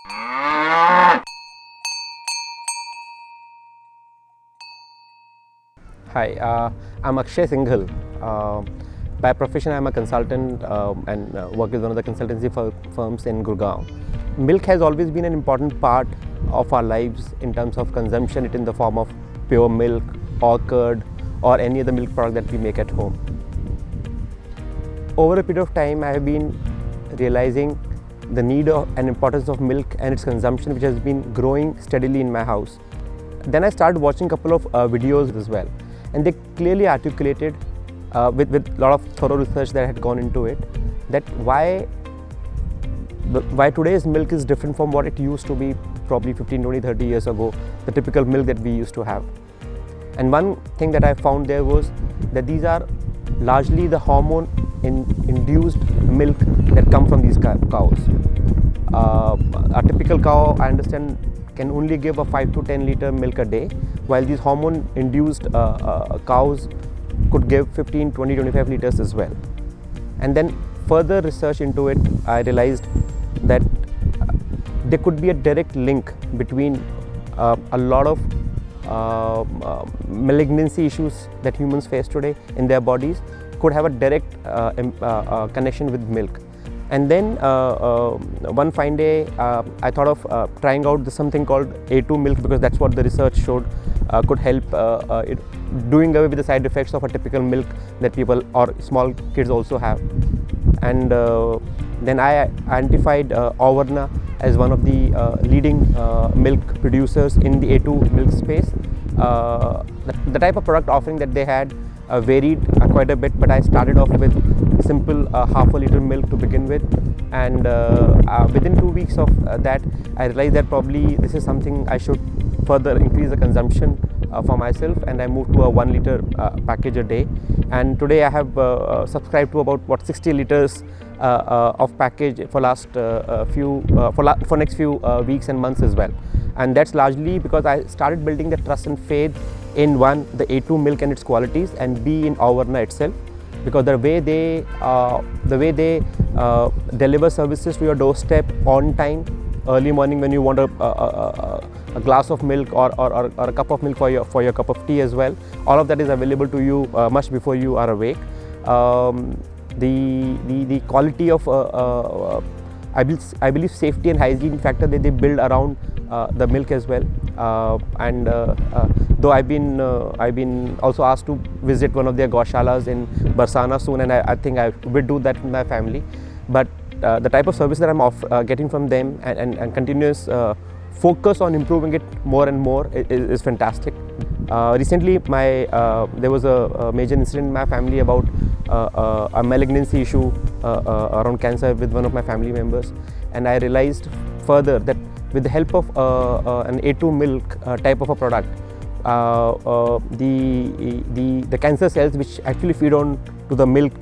Hi, I'm Akshay Singhal. By profession, I'm a consultant and work with one of the consultancy firms in Gurgaon. Milk has always been an important part of our lives in terms of consumption, it in the form of pure milk or curd or any other milk product that we make at home. Over a period of time, I have been realizing the need and importance of milk and its consumption, which has been growing steadily in my house. Then I started watching a couple of videos as well, and they clearly articulated with a lot of thorough research that had gone into it, that why today's milk is different from what it used to be probably 15, 20, 30 years ago, the typical milk that we used to have. And one thing that I found there was that these are largely the hormone-induced milk that come from these cows. A typical cow, I understand, can only give a 5 to 10 liter milk a day, while these hormone-induced cows could give 15, 20, 25 liters as well. And then further research into it, I realized that there could be a direct link between a lot of malignancy issues that humans face today in their bodies could have a direct connection with milk. And then one fine day, I thought of trying out something called A2 milk, because that's what the research showed could help doing away with the side effects of a typical milk that people or small kids also have. And then I identified Avarna as one of the leading milk producers in the A2 milk space. The type of product offering that they had varied quite a bit, but I started off with simple half a liter milk to begin with, and within 2 weeks of that, I realized that probably this is something I should further increase the consumption for myself, and I moved to a 1 liter package a day. And today I have subscribed to about 60 liters of package for next few weeks and months as well. And that's largely because I started building the trust and faith in one, the A2 milk and its qualities, and B, in Avarna itself, because the way they deliver services to your doorstep on time, early morning when you want a glass of milk or a cup of milk for your cup of tea as well, all of that is available to you much before you are awake. The quality of I believe safety and hygiene factor that they build around the milk as well. Though I've been also asked to visit one of their Gaushalas in Barsana soon, and I think I will do that with my family. But the type of service that I'm getting from them and continuous focus on improving it more and more is fantastic. Recently, there was a major incident in my family about a malignancy issue around cancer with one of my family members, and I realized further that with the help of an A2 milk type of a product, the cancer cells which actually feed on to the milk,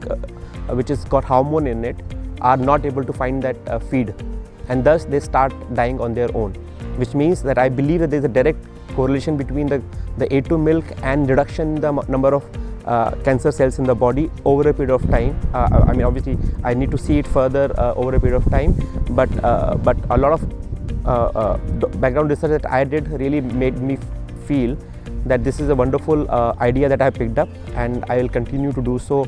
which has got hormone in it, are not able to find that feed, and thus they start dying on their own, which means that I believe that there is a direct correlation between the A2 milk and reduction in the number of cancer cells in the body over a period of time. I mean, obviously I need to see it further over a period of time, but a lot of background research that I did really made me feel that this is a wonderful idea that I picked up, and I will continue to do so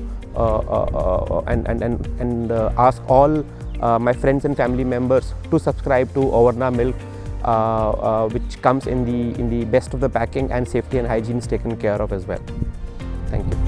and ask all my friends and family members to subscribe to Avarna milk, which comes in the best of the packing, and safety and hygiene is taken care of as well. Thank you.